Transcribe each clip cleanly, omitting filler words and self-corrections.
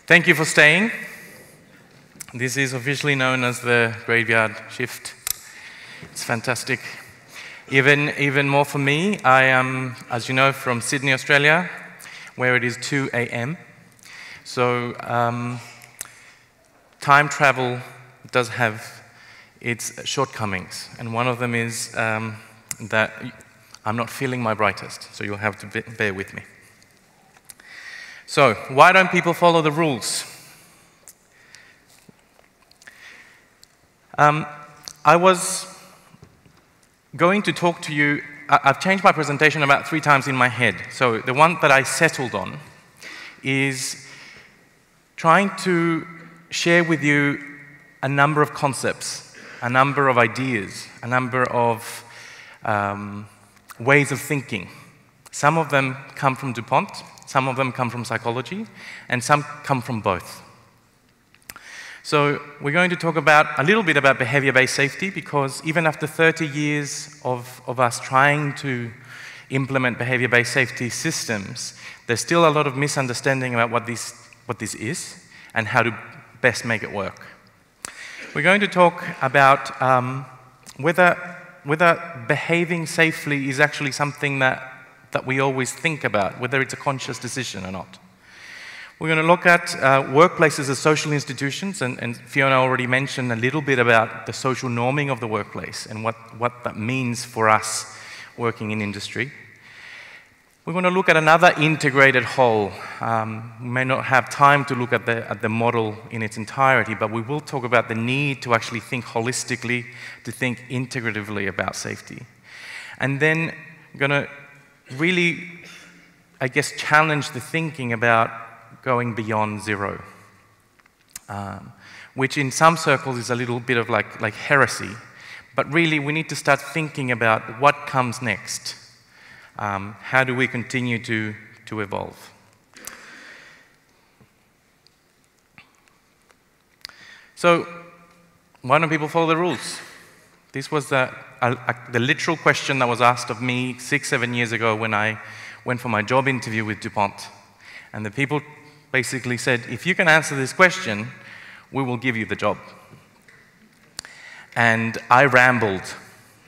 Thank you for staying. This is officially known as the graveyard shift. It's fantastic. Even more for me, I am, as you know, from Sydney, Australia, where it is 2 a.m. So time travel does have its shortcomings, and one of them is that I'm not feeling my brightest, so you'll have to bear with me. So, why don't people follow the rules? I was going to talk to you. I've changed my presentation about 3 times in my head. So the one that I settled on is trying to share with you a number of concepts, a number of ideas, a number of ways of thinking. Some of them come from DuPont, some of them come from psychology, and some come from both. So we're going to talk a little bit about behavior-based safety, because even after 30 years of us trying to implement behavior-based safety systems, there's still a lot of misunderstanding about what this is and how to best make it work. We're going to talk about whether behaving safely is actually something that we always think about, whether it's a conscious decision or not. We're going to look at workplaces as social institutions, and Fiona already mentioned a little bit about the social norming of the workplace and what that means for us working in industry. We're going to look at another integrated whole. We may not have time to look at the model in its entirety, but we will talk about the need to actually think holistically, to think integratively about safety. And then we're going to really, I guess, challenge the thinking about going beyond zero, which in some circles is a little bit of like heresy, but really we need to start thinking about what comes next. How do we continue to evolve? So, why don't people follow the rules? This was the literal question that was asked of me 6, 7 years ago when I went for my job interview with DuPont. And the people basically said, if you can answer this question, we will give you the job. And I rambled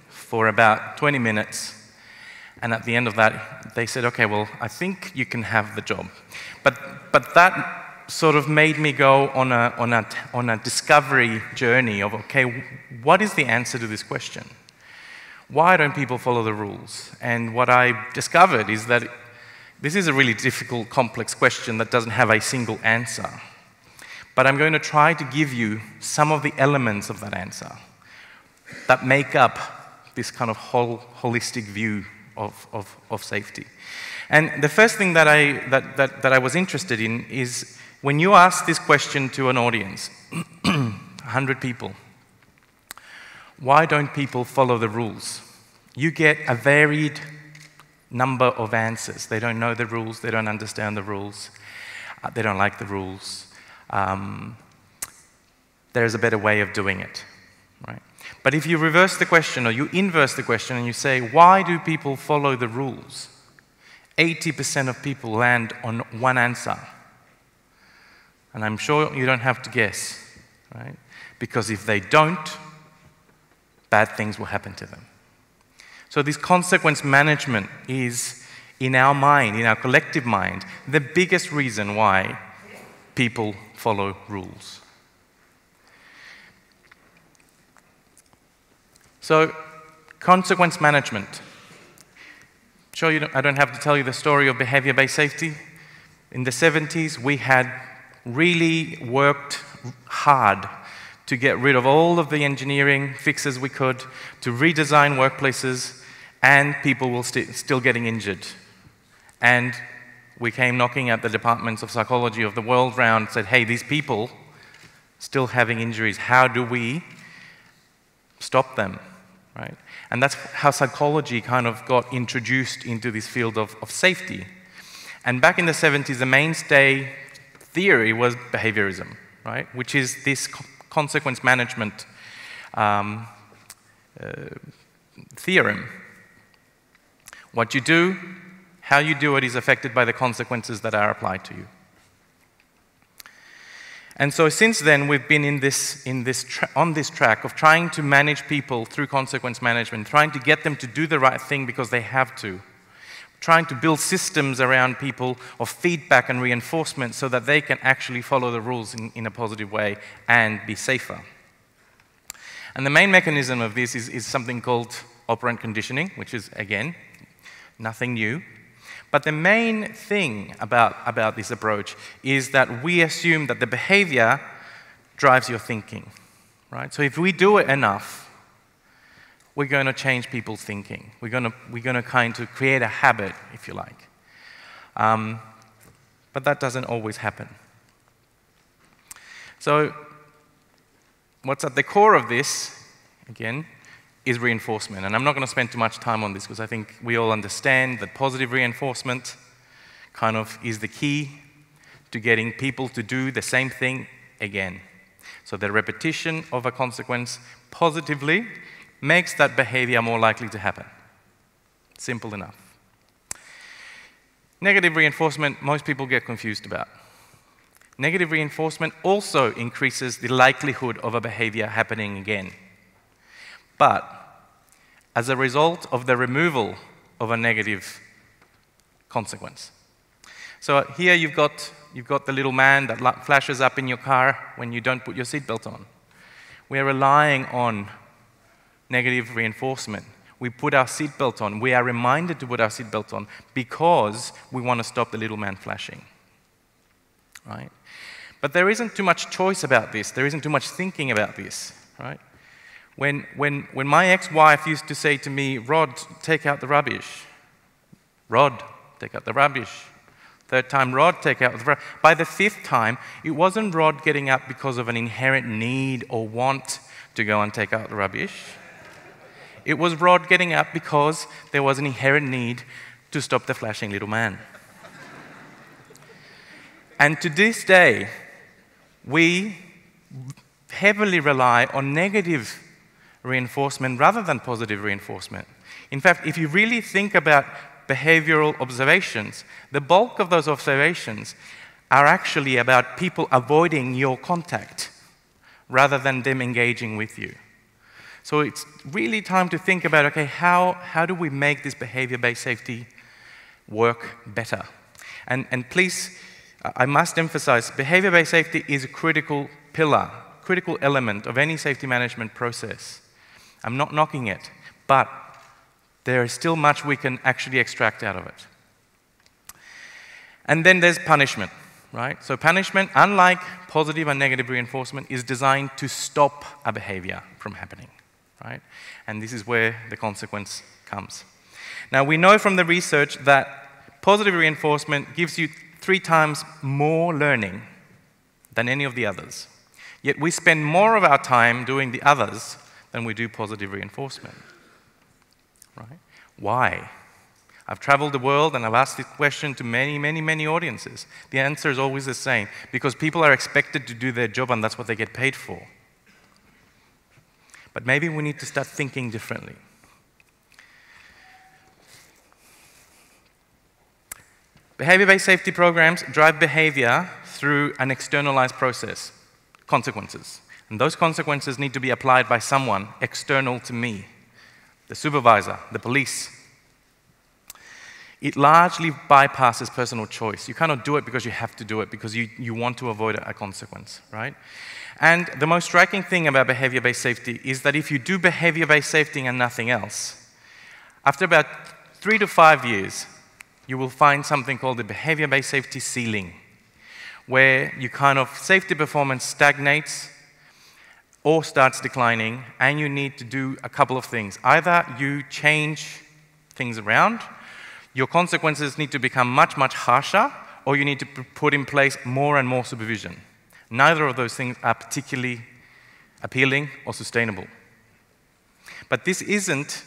for about 20 minutes. And at the end of that, they said, okay, well, I think you can have the job. But that sort of made me go on a discovery journey of, okay, what is the answer to this question? Why don't people follow the rules? And what I discovered is that this is a really difficult, complex question that doesn't have a single answer. But I'm going to try to give you some of the elements of that answer that make up this kind of holistic view of safety. And the first thing that I was interested in is when you ask this question to an audience, 100 people, why don't people follow the rules? You get a varied number of answers. They don't know the rules, they don't understand the rules, they don't like the rules. There's a better way of doing it, right? But if you reverse the question or you inverse the question and you say, why do people follow the rules? 80% of people land on one answer. And I'm sure you don't have to guess, right? Because if they don't, bad things will happen to them. So this consequence management is, in our mind, in our collective mind, the biggest reason why people follow rules. So, consequence management. Sure, I don't have to tell you the story of behavior-based safety. In the 70s, we had really worked hard to get rid of all of the engineering fixes we could, to redesign workplaces, and people were still getting injured. And we came knocking at the departments of psychology of the world round and said, hey, these people still having injuries, how do we stop them? Right? And that's how psychology kind of got introduced into this field of safety. And back in the 70s, the mainstay theory was behaviorism, right? Which is this consequence management theorem. What you do, how you do it is affected by the consequences that are applied to you. And so since then, we've been on this track of trying to manage people through consequence management, trying to get them to do the right thing because they have to, trying to build systems around people of feedback and reinforcement so that they can actually follow the rules in a positive way and be safer. And the main mechanism of this is something called operant conditioning, which is, again, nothing new. But the main thing about this approach is that we assume that the behavior drives your thinking, right? So if we do it enough, we're going to change people's thinking. We're going to kind of create a habit, if you like. But that doesn't always happen. So what's at the core of this, again, is reinforcement. And I'm not going to spend too much time on this because I think we all understand that positive reinforcement kind of is the key to getting people to do the same thing again. So the repetition of a consequence positively makes that behavior more likely to happen. Simple enough. Negative reinforcement, most people get confused about. Negative reinforcement also increases the likelihood of a behavior happening again. But as a result of the removal of a negative consequence. So here you've got the little man that flashes up in your car when you don't put your seatbelt on. We are relying on negative reinforcement. We put our seatbelt on. We are reminded to put our seatbelt on because we want to stop the little man flashing. Right? But there isn't too much choice about this. There isn't too much thinking about this. Right? When my ex-wife used to say to me, Rod, take out the rubbish. Rod, take out the rubbish. Third time, Rod, take out the rubbish. By the fifth time, it wasn't Rod getting up because of an inherent need or want to go and take out the rubbish. It was Rod getting up because there was an inherent need to stop the flashing little man. And to this day, we heavily rely on negative reinforcement rather than positive reinforcement. In fact, if you really think about behavioral observations, the bulk of those observations are actually about people avoiding your contact rather than them engaging with you. So it's really time to think about, okay, how do we make this behavior-based safety work better? And please, I must emphasize, behavior-based safety is a critical pillar, critical element of any safety management process. I'm not knocking it, but there is still much we can actually extract out of it. And then there's punishment, right? So punishment, unlike positive and negative reinforcement, is designed to stop a behavior from happening, right? And this is where the consequence comes. Now, we know from the research that positive reinforcement gives you 3 times more learning than any of the others. Yet we spend more of our time doing the others than we do positive reinforcement. Right? Why? I've traveled the world and I've asked this question to many audiences. The answer is always the same. Because people are expected to do their job and that's what they get paid for. But maybe we need to start thinking differently. Behavior-based safety programs drive behavior through an externalized process, consequences. And those consequences need to be applied by someone external to me, the supervisor, the police. It largely bypasses personal choice. You cannot do it because you have to do it, because you want to avoid a consequence, right? And the most striking thing about behavior-based safety is that if you do behavior-based safety and nothing else, after about 3 to 5 years, you will find something called the behavior-based safety ceiling, where you kind of safety performance stagnates or starts declining, and you need to do a couple of things. Either you change things around, your consequences need to become much harsher, or you need to put in place more and more supervision. Neither of those things are particularly appealing or sustainable. But this isn't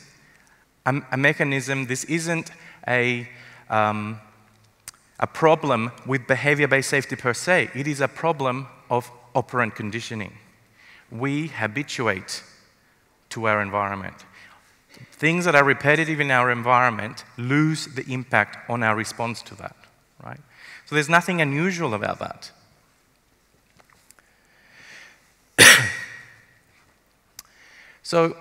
a mechanism, this isn't a problem with behavior-based safety per se. It is a problem of operant conditioning. We habituate to our environment. Things that are repetitive in our environment lose the impact on our response to that, right? So there's nothing unusual about that. So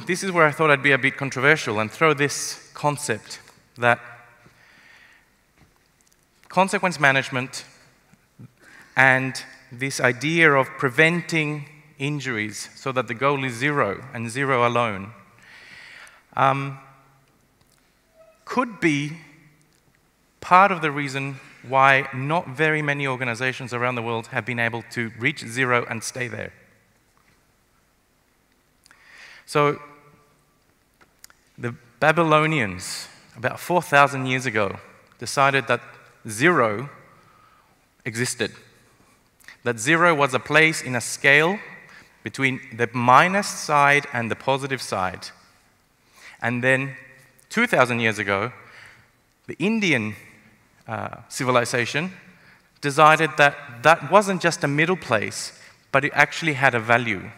this is where I thought I'd be a bit controversial and throw this concept that consequence management and this idea of preventing injuries so that the goal is zero and zero alone could be part of the reason why not very many organizations around the world have been able to reach zero and stay there. So the Babylonians, about 4,000 years ago, decided that zero existed. That zero was a place in a scale between the minus side and the positive side. And then 2,000 years ago, the Indian civilization decided that that wasn't just a middle place, but it actually had a value.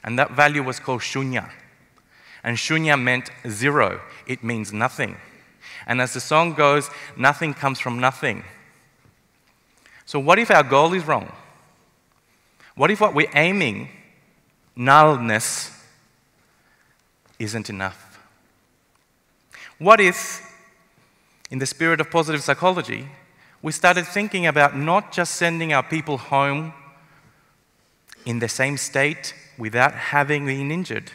And that value was called shunya. And shunya meant zero. It means nothing. And as the song goes, nothing comes from nothing. So what if our goal is wrong? What if what we're aiming, nullness, isn't enough? What if, in the spirit of positive psychology, we started thinking about not just sending our people home in the same state without having been injured,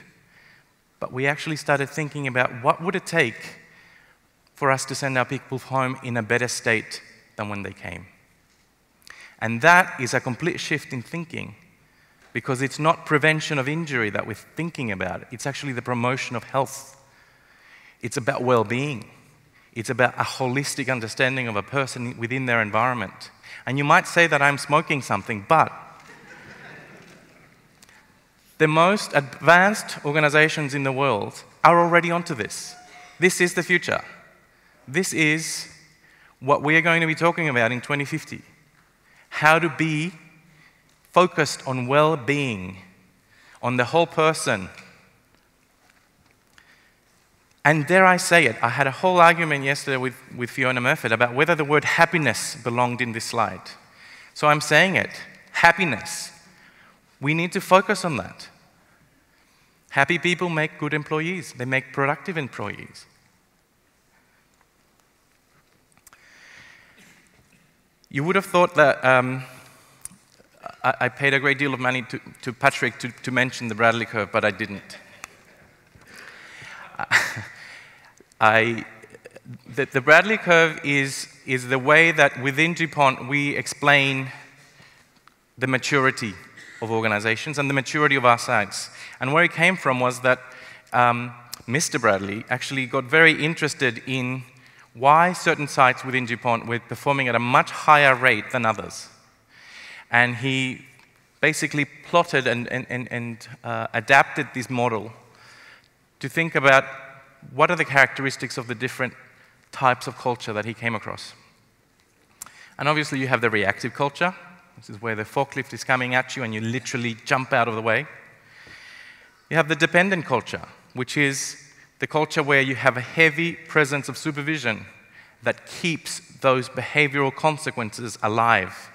but we actually started thinking about what would it take for us to send our people home in a better state than when they came. And that is a complete shift in thinking, because it's not prevention of injury that we're thinking about. It's actually the promotion of health. It's about well-being. It's about a holistic understanding of a person within their environment. And you might say that I'm smoking something, but the most advanced organizations in the world are already onto this. This is the future. This is what we are going to be talking about in 2050. How to be focused on well-being, on the whole person. And dare I say it, I had a whole argument yesterday with Fiona Murphy about whether the word happiness belonged in this slide. So I'm saying it, happiness. We need to focus on that. Happy people make good employees. They make productive employees. You would have thought that I paid a great deal of money to Patrick to mention the Bradley curve, but I didn't. The Bradley curve is the way that within DuPont we explain the maturity of organizations and the maturity of our sites. And where it came from was that Mr. Bradley actually got very interested in why certain sites within DuPont were performing at a much higher rate than others. And he basically plotted and adapted this model to think about what are the characteristics of the different types of culture that he came across. And obviously you have the reactive culture. This is where the forklift is coming at you and you literally jump out of the way. You have the dependent culture, which is the culture where you have a heavy presence of supervision that keeps those behavioral consequences alive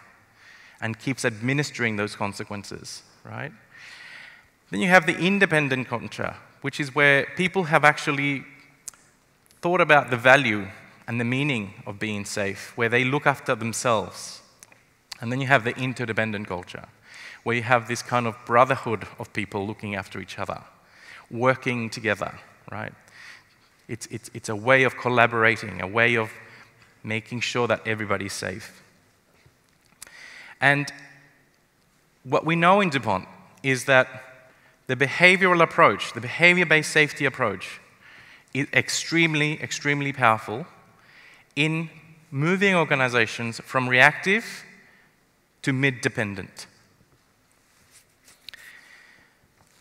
and keeps administering those consequences, right? Then you have the independent culture, which is where people have actually thought about the value and the meaning of being safe, where they look after themselves. And then you have the interdependent culture, where you have this kind of brotherhood of people looking after each other, working together, right? It's a way of collaborating, a way of making sure that everybody's safe. And what we know in DuPont is that the behavioral approach, the behavior-based safety approach, is extremely, extremely powerful in moving organizations from reactive to mid-dependent.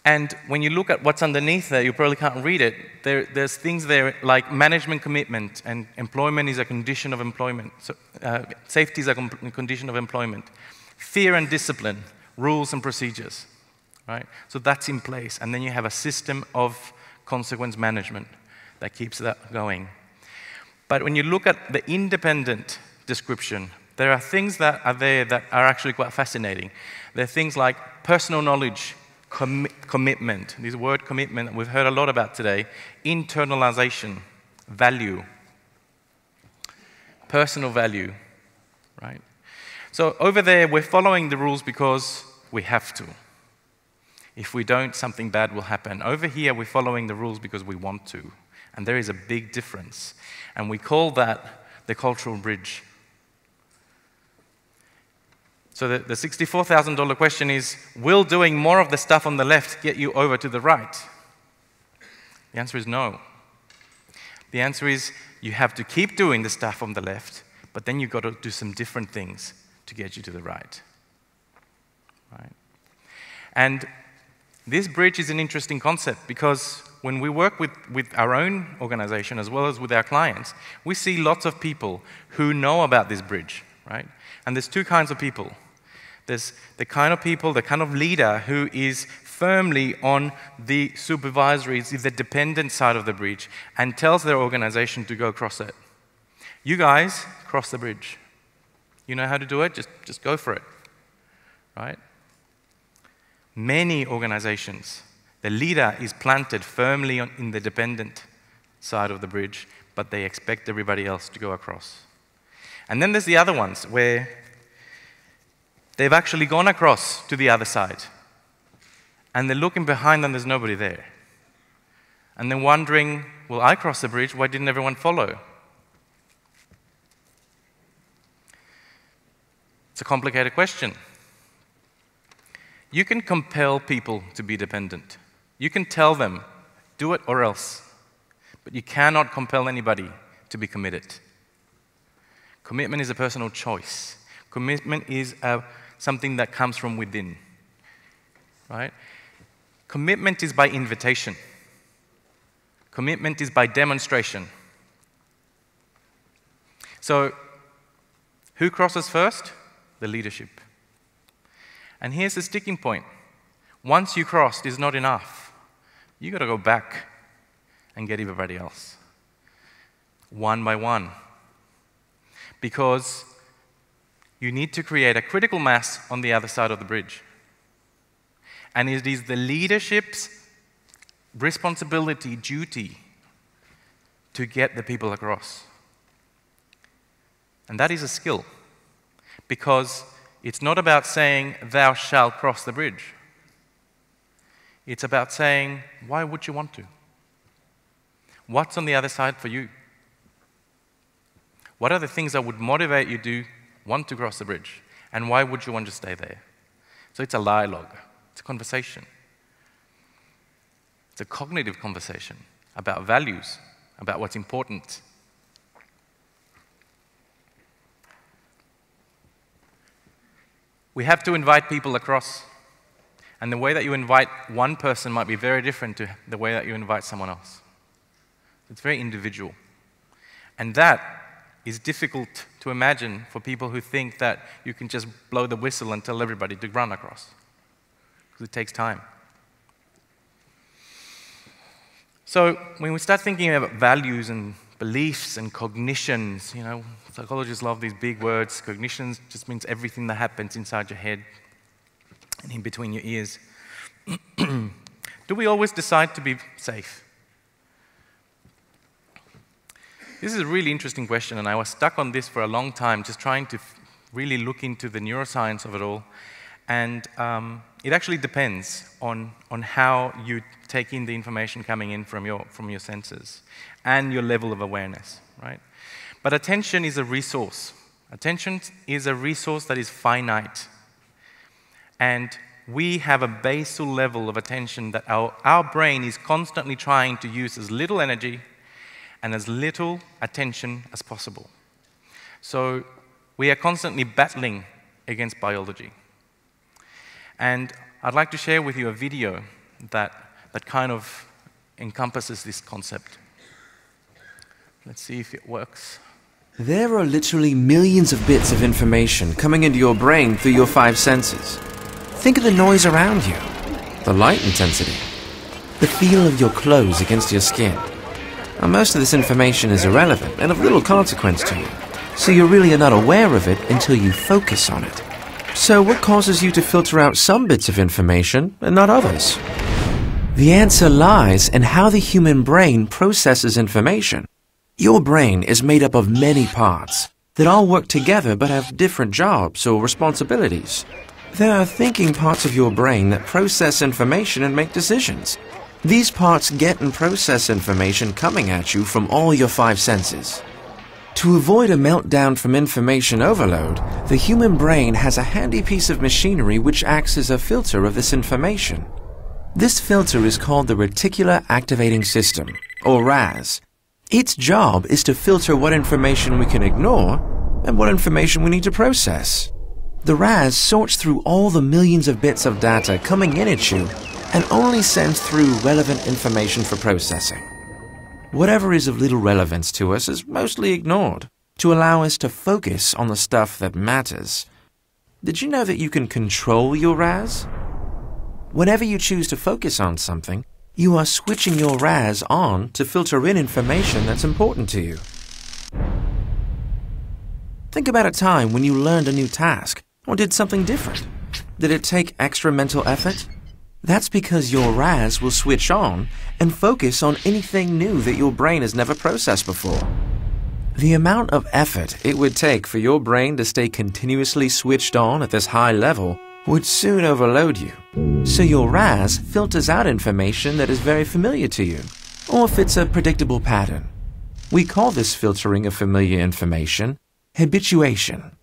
And when you look at what's underneath there, you probably can't read it. There's things there like management commitment, and employment is a condition of employment. So, safety is a condition of employment. Fear and discipline, rules and procedures, right? So that's in place. And then you have a system of consequence management that keeps that going. But when you look at the independent description, there are things that are there that are actually quite fascinating. There are things like personal knowledge, commitment. This word commitment we've heard a lot about today. Internalization, value, personal value, right? So over there, we're following the rules because we have to. If we don't, something bad will happen. Over here, we're following the rules because we want to. And there is a big difference. And we call that the cultural bridge. So the $64,000 question is, will doing more of the stuff on the left get you over to the right? The answer is no. The answer is, you have to keep doing the stuff on the left, but then you've got to do some different things to get you to the right. Right? And this bridge is an interesting concept because when we work with our own organization as well as with our clients, we see lots of people who know about this bridge, right? And there's two kinds of people. There's the kind of people, the kind of leader who is firmly on the supervisory, the dependent side of the bridge and tells their organization to go across it. You guys, cross the bridge. You know how to do it? Just go for it, right? Many organizations, the leader is planted firmly in the dependent side of the bridge, but they expect everybody else to go across. And then there's the other ones where they've actually gone across to the other side. And they're looking behind them, there's nobody there. And they're wondering, well, I crossed the bridge, why didn't everyone follow? It's a complicated question. You can compel people to be dependent. You can tell them, do it or else. But you cannot compel anybody to be committed. Commitment is a personal choice. Commitment is something that comes from within, right? Commitment is by invitation. Commitment is by demonstration. So, who crosses first? The leadership. And here's the sticking point. Once you crossed is not enough. You've got to go back and get everybody else. One by one. Because you need to create a critical mass on the other side of the bridge. And it is the leadership's responsibility, duty, to get the people across. And that is a skill. Because it's not about saying, thou shalt cross the bridge. It's about saying, why would you want to? What's on the other side for you? What are the things that would motivate you to want to cross the bridge? And why would you want to stay there? So it's a dialogue. It's a conversation. It's a cognitive conversation about values, about what's important. We have to invite people across. And the way that you invite one person might be very different to the way that you invite someone else. It's very individual. And that is difficult to imagine for people who think that you can just blow the whistle and tell everybody to run across. Because it takes time. So when we start thinking about values and beliefs and cognitions, you know, psychologists love these big words. Cognitions just means everything that happens inside your head and in between your ears. Do we always decide to be safe? This is a really interesting question, and I was stuck on this for a long time, just trying to really look into the neuroscience of it all. And it actually depends on how you take in the information coming in from your senses and your level of awareness, right? But attention is a resource. Attention is a resource that is finite. And we have a basal level of attention that our brain is constantly trying to use as little energy and as little attention as possible. So we are constantly battling against biology. And I'd like to share with you a video that kind of encompasses this concept. Let's see if it works. There are literally millions of bits of information coming into your brain through your 5 senses. Think of the noise around you, the light intensity, the feel of your clothes against your skin. Now, most of this information is irrelevant and of little consequence to you, so you really are not aware of it until you focus on it. So what causes you to filter out some bits of information and not others? The answer lies in how the human brain processes information. Your brain is made up of many parts that all work together but have different jobs or responsibilities. There are thinking parts of your brain that process information and make decisions. These parts get and process information coming at you from all your five senses. To avoid a meltdown from information overload, the human brain has a handy piece of machinery which acts as a filter of this information. This filter is called the Reticular Activating System, or RAS. Its job is to filter what information we can ignore and what information we need to process. The RAS sorts through all the millions of bits of data coming in at you and only sends through relevant information for processing. Whatever is of little relevance to us is mostly ignored to allow us to focus on the stuff that matters. Did you know that you can control your RAS? Whenever you choose to focus on something, you are switching your RAS on to filter in information that's important to you. Think about a time when you learned a new task or did something different. Did it take extra mental effort? That's because your RAS will switch on and focus on anything new that your brain has never processed before. The amount of effort it would take for your brain to stay continuously switched on at this high level would soon overload you. So your RAS filters out information that is very familiar to you, or fits a predictable pattern. We call this filtering of familiar information habituation.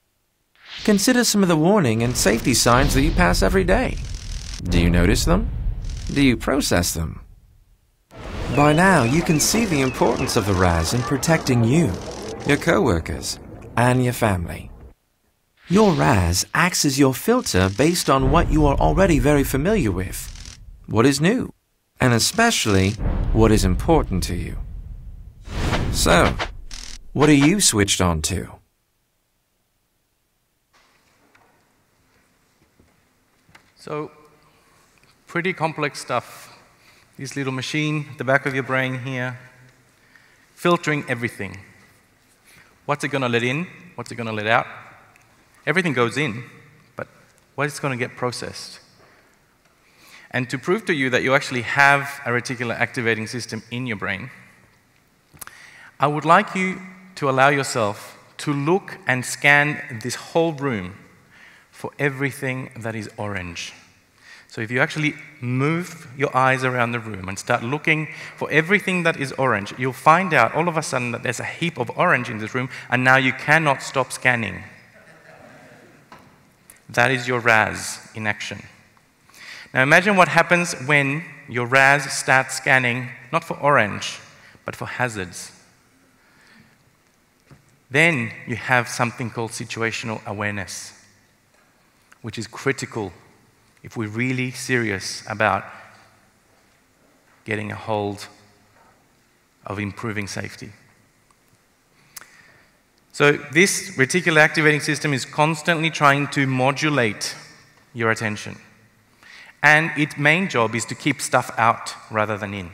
Consider some of the warning and safety signs that you pass every day. Do you notice them? Do you process them? By now, you can see the importance of the RAS in protecting you, your coworkers, and your family. Your RAS acts as your filter based on what you are already very familiar with, what is new, and especially what is important to you. So, what are you switched on to? So, pretty complex stuff. This little machine at the back of your brain here, filtering everything. What's it going to let in? What's it going to let out? Everything goes in, but what is going to get processed? And to prove to you that you actually have a reticular activating system in your brain, I would like you to allow yourself to look and scan this whole room for everything that is orange. So if you actually move your eyes around the room and start looking for everything that is orange, you'll find out all of a sudden that there's a heap of orange in this room, and now you cannot stop scanning. That is your RAS in action. Now imagine what happens when your RAS starts scanning, not for orange, but for hazards. Then you have something called situational awareness, which is critical if we're really serious about getting a hold of improving safety. So this reticular activating system is constantly trying to modulate your attention. And its main job is to keep stuff out rather than in.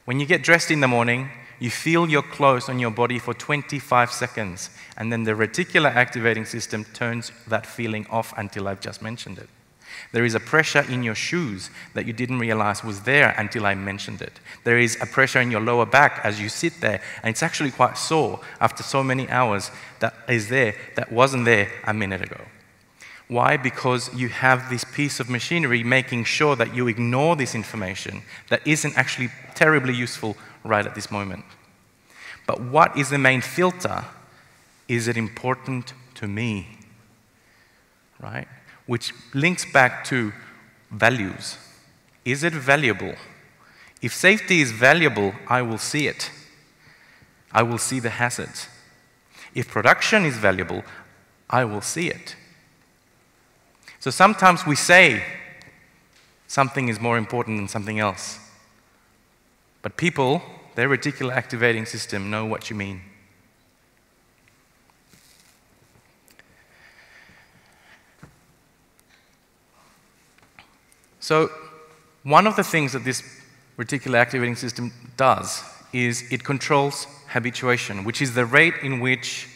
When you get dressed in the morning, you feel your clothes on your body for 25 seconds, and then the reticular activating system turns that feeling off until I've just mentioned it. There is a pressure in your shoes that you didn't realize was there until I mentioned it. There is a pressure in your lower back as you sit there, and it's actually quite sore after so many hours that is there that wasn't there a minute ago. Why? Because you have this piece of machinery making sure that you ignore this information that isn't actually terribly useful right at this moment. But what is the main filter? Is it important to me? Right? Which links back to values. Is it valuable? If safety is valuable, I will see it. I will see the hazards. If production is valuable, I will see it. So sometimes we say something is more important than something else. But people, their reticular activating system, know what you mean. So one of the things that this reticular activating system does is it controls habituation, which is the rate in which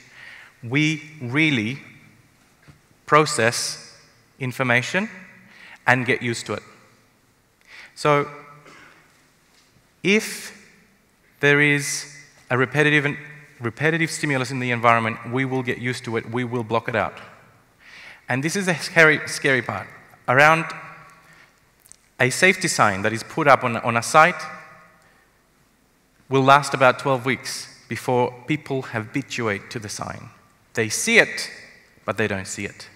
we really process information, and get used to it. So if there is a repetitive stimulus in the environment, we will get used to it, we will block it out. And this is the scary part. Around a safety sign that is put up on a site will last about 12 weeks before people habituate to the sign. They see it, but they don't see it.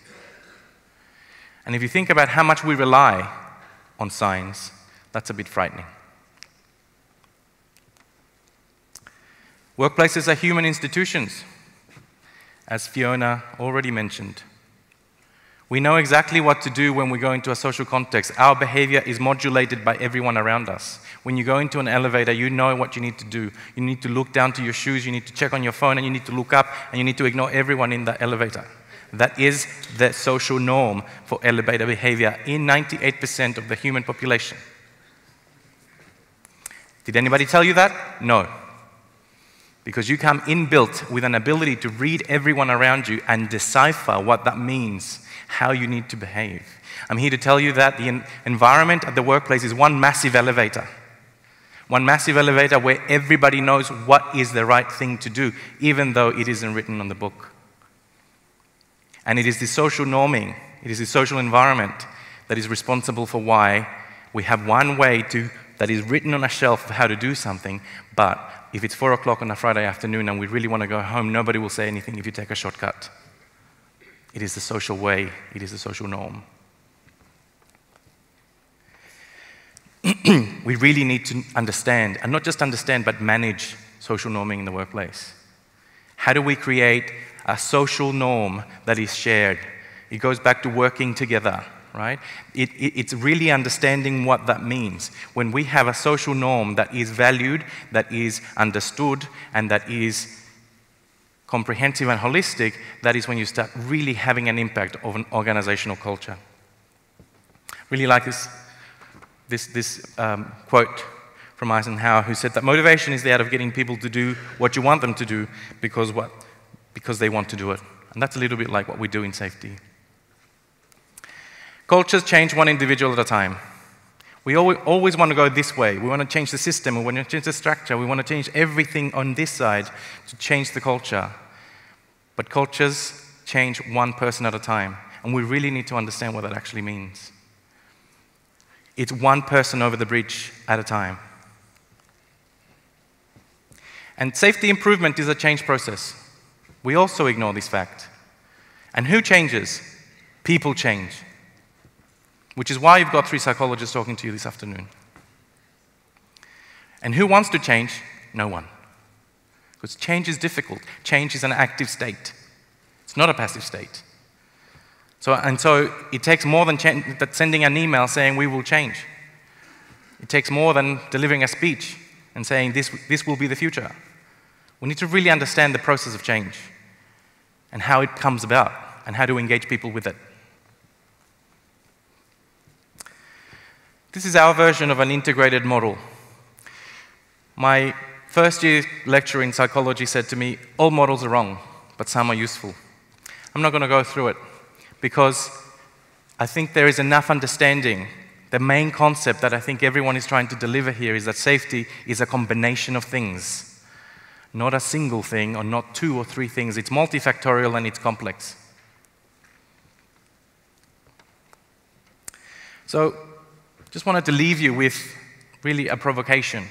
And if you think about how much we rely on signs, that's a bit frightening. Workplaces are human institutions, as Fiona already mentioned. We know exactly what to do when we go into a social context. Our behavior is modulated by everyone around us. When you go into an elevator, you know what you need to do. You need to look down to your shoes, you need to check on your phone, and you need to look up, and you need to ignore everyone in the elevator. That is the social norm for elevator behavior in 98% of the human population. Did anybody tell you that? No. Because you come inbuilt with an ability to read everyone around you and decipher what that means, how you need to behave. I'm here to tell you that the environment at the workplace is one massive elevator. One massive elevator where everybody knows what is the right thing to do, even though it isn't written on the book. And it is the social norming, it is the social environment that is responsible for why we have one way that is written on a shelf of how to do something, but if it's 4 o'clock on a Friday afternoon and we really want to go home, nobody will say anything if you take a shortcut. It is the social way, it is the social norm. We really need to understand, and not just understand, but manage social norming in the workplace. How do we create a social norm that is shared? It goes back to working together, right? It's really understanding what that means. When we have a social norm that is valued, that is understood, and that is comprehensive and holistic, that is when you start really having an impact of an organizational culture. Really like this quote from Eisenhower, who said that motivation is the art of getting people to do what you want them to do because they want to do it. And that's a little bit like what we do in safety. Cultures change one individual at a time. We always want to go this way. We want to change the system, we want to change the structure, we want to change everything on this side to change the culture. But cultures change one person at a time, and we really need to understand what that actually means. It's one person over the bridge at a time. And safety improvement is a change process. We also ignore this fact. And who changes? People change. Which is why you've got 3 psychologists talking to you this afternoon. And who wants to change? No one. Because change is difficult. Change is an active state. It's not a passive state. So it takes more than sending an email saying we will change. It takes more than delivering a speech and saying this will be the future. We need to really understand the process of change and how it comes about and how to engage people with it. This is our version of an integrated model. My first year lecturer in psychology said to me, all models are wrong, but some are useful. I'm not going to go through it because I think there is enough understanding. The main concept that I think everyone is trying to deliver here is that safety is a combination of things, not a single thing or not 2 or 3 things. It's multifactorial and it's complex. So, just wanted to leave you with really a provocation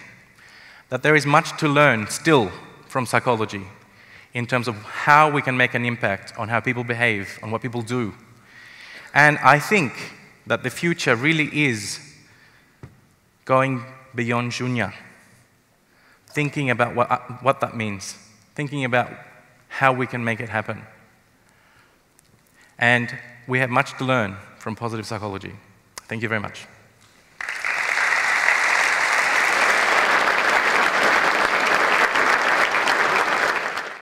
that there is much to learn still from psychology in terms of how we can make an impact on how people behave, on what people do. And I think that the future really is going beyond Junya, thinking about what that means, thinking about how we can make it happen. And we have much to learn from positive psychology. Thank you very much.